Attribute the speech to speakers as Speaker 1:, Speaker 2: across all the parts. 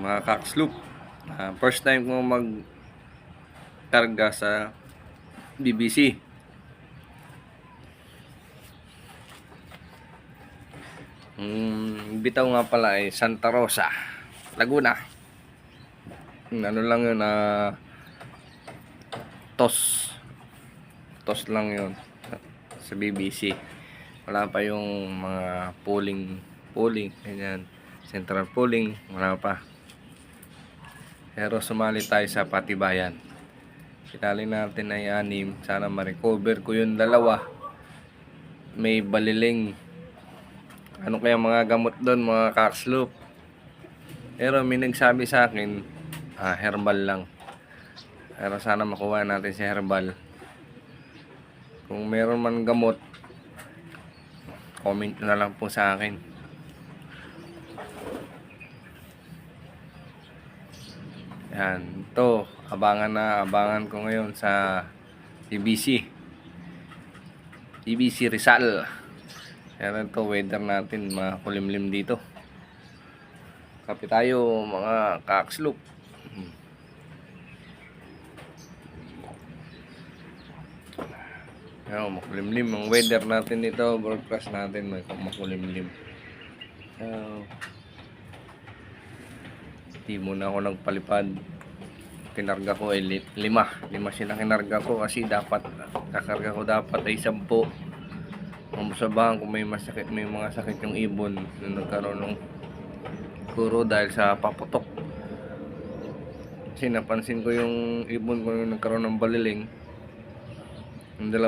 Speaker 1: Mga kaksloop, first time ko magkarga sa BBC. Bitaw nga pala ay Santa Rosa, Laguna. Ano lang yun, tos lang yun sa BBC. Wala pa yung mga polling, ganyan, central polling, wala pa. Pero sumali tayo sa Patibayan. Sinali natin ay 6. Sana ma-recover ko yung 2. May baliling. Ano kaya mga gamot doon, mga kaksloop? Pero may nagsabi sa akin, herbal lang. Pero sana makuha natin si herbal. Kung meron man gamot, comment na lang po sa akin. Yan, ito, abangan ko ngayon sa BBC Rizal. Pero ito, weather natin, makulimlim dito. Kape tayo, mga kaksloop. Yan, makulimlim ang weather natin dito. Broadcast natin, makulimlim. Di muna ako nagpalipad. Kinarga ko ay 5 sila kinarga ko kasi dapat kakarga ko dapat ay 10. Mamusabahan kung may mga sakit yung ibon na nagkaroon ng kuro dahil sa paputok. Kasi napansin ko yung ibon ko yung nagkaroon ng baliling. Yung 2,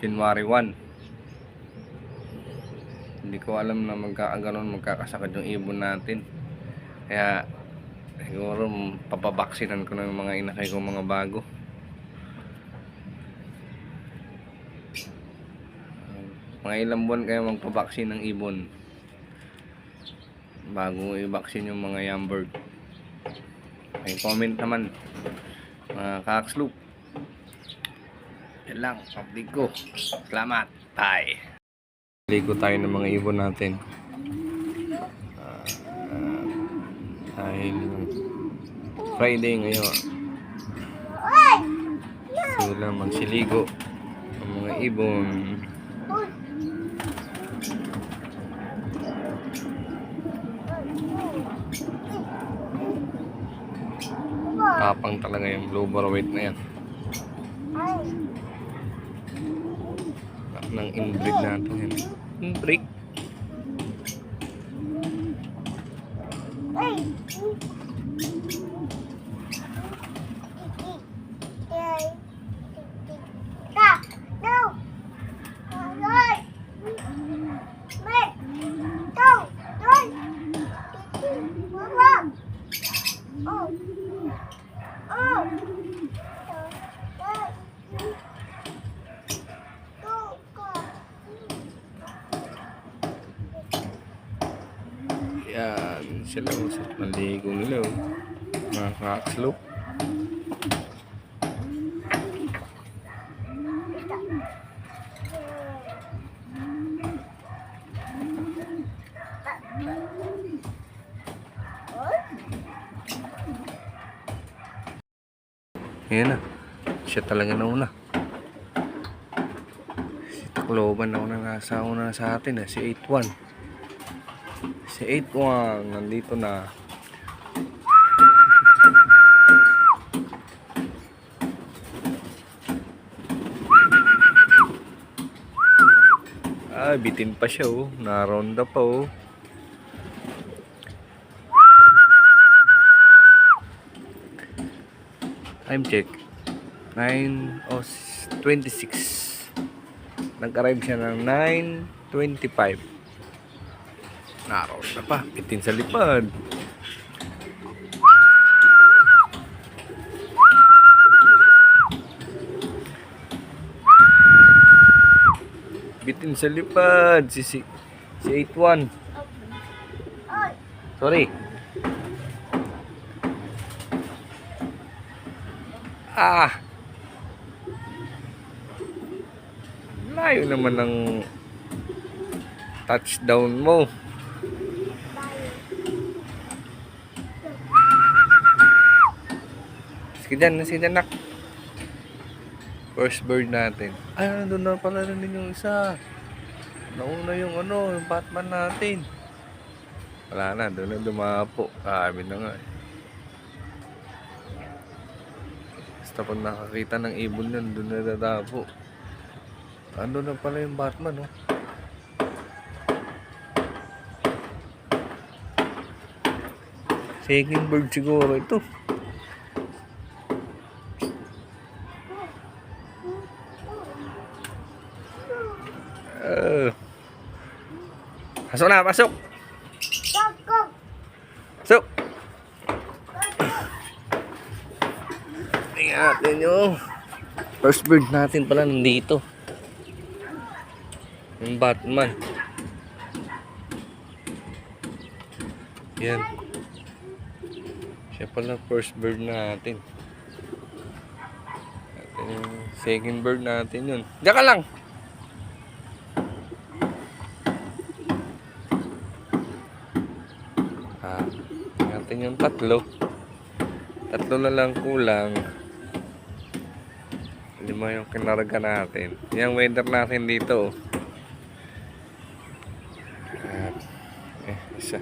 Speaker 1: January 1. Hindi ko alam na magkakasakit yung ibon natin. Kaya siguro papabaksinan ko na yung mga inakay ko mga bago. Mga ilang buwan kaya magpabaksin ng ibon bago i-vaccine yung mga young bird. May comment naman, mga kaksloop. Yan lang, update ko. Salamat, bye. Ligo tayo ng mga ibon natin. Dahil Friday ngayon, sila magsiligo ang mga ibon. Tapang talaga yung blue weight na yan. Ng inbreed natin yan. Inbreed. Yan, sila sa maligo nila, mga kaksloop. Yan na, siya talaga nauna. Si Tacloban nauna nasa una sa atin, si 8-1. Si 8-1 nandito na. Bitin pa siya, naronda pa, time check 9:26. Nag-arrive siya ng 9:25. Naroon na pa, bitin sa lipad. Bitin sa lipad si 8-1. Sorry. Layo naman ng touchdown mo. Sige dyan, sige dyan, nak. First bird natin. Ay, nandun na pala rin yung isa. Nauna yung yung Batman natin. Wala na, doon na dumapo. Kami na nga. Basta pag nakakita ng ibon yun, doon na dadapo. Ando na pala yung Batman, oh. Second bird siguro ito. Pasok na, pasok! Pasok! Tingnan natin yung first bird natin pala nandito. Yung Batman. Yan. Siya pala first bird natin. Ito yung second bird natin yun. Diyan ka lang! Natin yung tatlo. Tatlo na lang kulang. 5 yung kinarga natin. Yung weather natin dito. Isa.